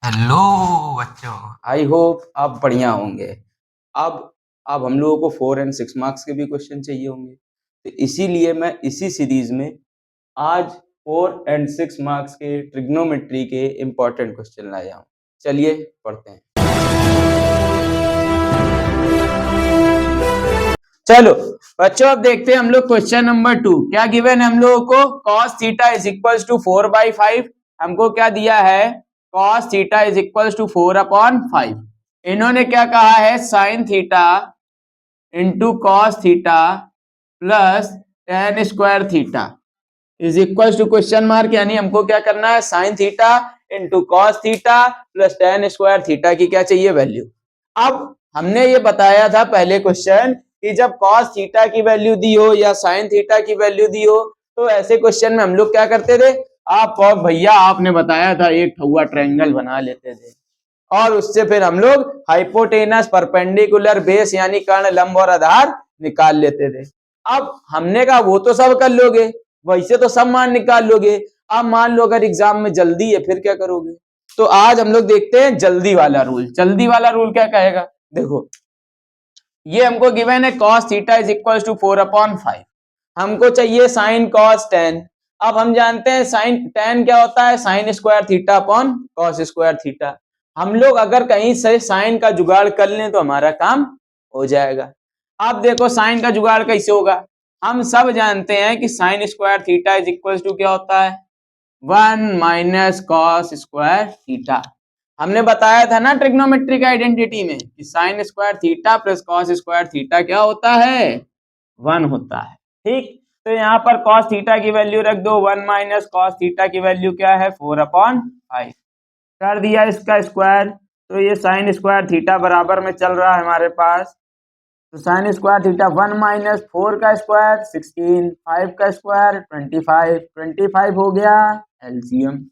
Hello बच्चों। I hope आप बढ़िया होंगे। अब अब हम लोगों को 4 एंड 6 मार्क्स के भी क्वेश्चन चाहिए होंगे, तो इसीलिए मैं इसी सीरीज में आज 4 एंड 6 मार्क्स के ट्रिग्नोमेट्री के इम्पोर्टेंट क्वेश्चन लाया हूँ। चलिए पढ़ते हैं। चलो बच्चों, अब देखते हैं हम लोग क्वेश्चन नंबर 2। क्या गिवन है हम लोगों को? cos theta is equals to 4/5। हमको क्या दिया है? cos theta is equals to 4/5। इन्होंने क्या कहा है? sin theta into cos theta plus tan square theta is equal to question mark, यानी हमको क्या करना है? Sine theta into cos theta plus tan square theta की क्या चाहिए? वैल्यू। अब हमने ये बताया था पहले क्वेश्चन कि जब कॉस थीटा की वैल्यू दी हो या साइन थीटा की वैल्यू दी हो तो ऐसे क्वेश्चन में हम लोग क्या करते थे? आप और भैया आपने बताया था एक ठुआ ट्रायंगल बना लेते थे और उससे फिर हम लोग हाइपोटेनस, परपेंडिकुलर, बेस यानी कर्ण, लंब और आधार निकाल लेते थे। अब हमने कहा वो तो सब कर लोगे, वैसे तो सब मान निकाल लोगे। अब मान लो अगर एग्जाम में जल्दी है फिर क्या करोगे? तो आज हम लोग देखते हैं जल्दी वाला रूल। जल्दी वाला रूल क्या कहेगा? देखो, ये हमको गिवन है cos theta is equal to 4/5। हमको चाहिए sin cos tan। अब हम जानते हैं साइन tan क्या होता है? Sine square theta upon cos square theta. हम लोग अगर कहीं से साइन का जुगाड़ कर लें तो हमारा काम हो जाएगा। अब देखो साइन का जुगाड़ कैसे होगा? हम सब जानते हैं कि sine square theta is equal to क्या होता है? 1 - cos स्क्वायर थीटा। हमने बताया था ना ट्रिग्नोमेट्रिक आइडेंटिटी में कि sine square theta plus cos square theta क्या होता है? 1 होता है। ठीक, तो यहाँ पर कॉस थीटा की वैल्यू रख दो। 1 - cos थीटा की वैल्यू क्या है? 4/5। कर दिया इसका स्क्वायर, तो ये साइन स्क्वायर थीटा बराबर में चल रहा है हमारे पास। तो साइन स्क्वायर थीटा 1 - 4 का स्क्वायर 16, 5 का स्क्वायर 25, 25 हो गया एलसीएम।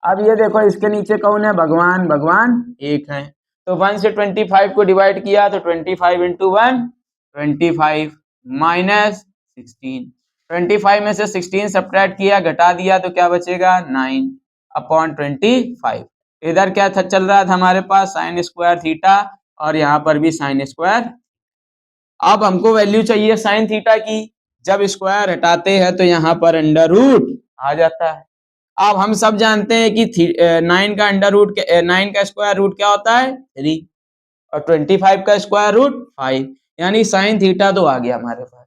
अब ये देखो इसके नीचे कौन है? भगवान। भगवान एक है, तो 1 से 25 को डिवाइड किया तो 25 इंटू 1 25 माइनस 16। 25 में से 16 सब्ट्रैक्ट किया, घटा दिया तो क्या बचेगा? 9/25। इधर क्या था चल रहा था हमारे पास? साइन स्क्वायर थीटा और यहाँ पर भी साइन स्क्वायर। अब हमको वैल्यू चाहिए साइन थीटा की। जब स्क्वायर हटाते हैं तो यहाँ पर अंडर रूट आ जाता है। अब हम सब जानते हैं कि 9 का अंडर रूट, 9 का स्क्वायर रूट क्या होता है? 3, और 25 का स्क्वायर रूट 5, यानी साइन थीटा तो आ गया हमारे पास।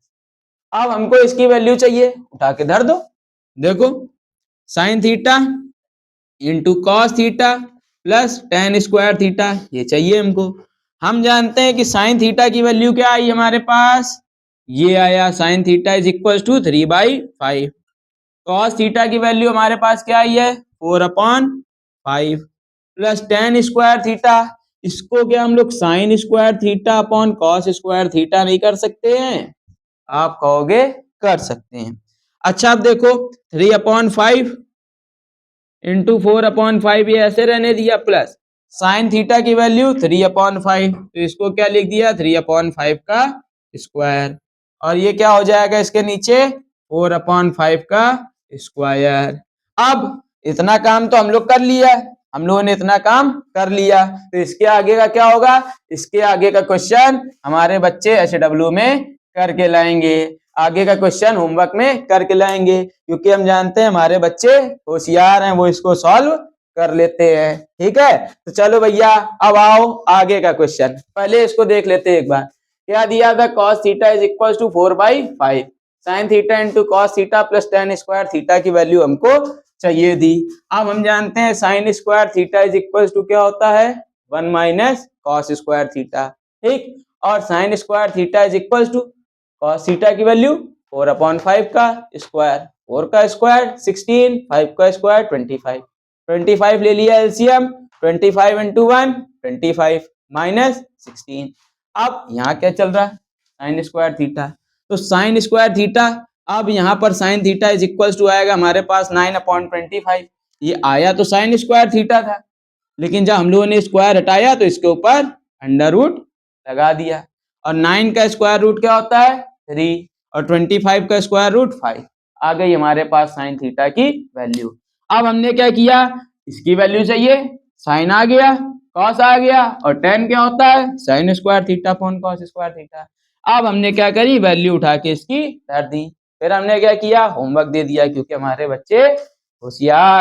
अब हमको इसकी वैल्यू चाहिए, उठा के धर दो। देखो, sign theta into cos theta plus tan square theta, ये चाहिए हमको। हम जानते हैं कि साइन थीटा की वैल्यू क्या आई हमारे पास? ये आया sine theta is equal to 3/5। Cos theta की वैल्यू हमारे पास क्या आई है? 4/5 प्लस टेन स्क्वायर थीटा। इसको क्या हम लोग sign square theta upon cos square theta नहीं कर सकते हैं? आप कहोगे कर सकते हैं। अच्छा, अब देखो 3/5 इंटू 4/5 ये ऐसे रहने दिया, प्लस साइन थीटा की वैल्यू 3/5, तो इसको क्या लिख दिया? 3/5 का स्क्वायर। और ये क्या हो जाएगा इसके नीचे? 4/5 का स्क्वायर। अब इतना काम तो हम लोग कर लिया, हम लोगों ने इतना काम कर लिया, तो इसके आगे का क्या होगा? इसके आगे का क्वेश्चन हमारे बच्चे HW में करके लाएंगे। आगे का क्वेश्चन होमवर्क में करके लाएंगे, क्योंकि हम जानते हैं हमारे बच्चे होशियार हैं, वो इसको सॉल्व कर लेते हैं। ठीक है, तो चलो भैया अब आओ आगे का क्वेश्चन। पहले इसको देख लेते हैं एक बार। क्या दिया था? cos theta is equal to 4/5। Sine theta into cos theta plus tan square theta की वैल्यू हमको चाहिए थी। अब हम जानते हैं sine square theta is equal to क्या होता है? 1 - cos स्क्वायर थीटा। ठीक, और sine square theta is equal to cos theta की वैल्यू 4/5 का स्क्वायर, 4 का स्क्वायर 16, 5 का स्क्वायर 25। 25 ले लिया एलसीएम, 25 इंटू 1 25 माइनस 16। अब यहाँ क्या चल रहा है? साइन स्क्वायर थीटा, तो साइन स्क्वायर थीटा, अब यहाँ पर sine theta is equal to आएगा हमारे पास 9/25। ये आया तो साइन स्क्वायर थीटा था, लेकिन जब हम लोगों ने स्क्वायर हटाया तो इसके ऊपर अंडर रूट लगा दिया। और 9 का स्क्वायर रूट क्या होता है? 3, और 25 का स्क्वायर रूट 5। आ गई हमारे पास साइन थीटा की वैल्यू। अब हमने क्या किया? इसकी वैल्यू चाहिए, साइन आ गया, कॉस आ गया, और टेन क्या होता है, sine square theta upon cos square theta. अब हमने क्या करी, वैल्यू उठा के इसकी धर दी। फिर हमने क्या किया, होमवर्क दे दिया, क्योंकि हमारे बच्चे होशियार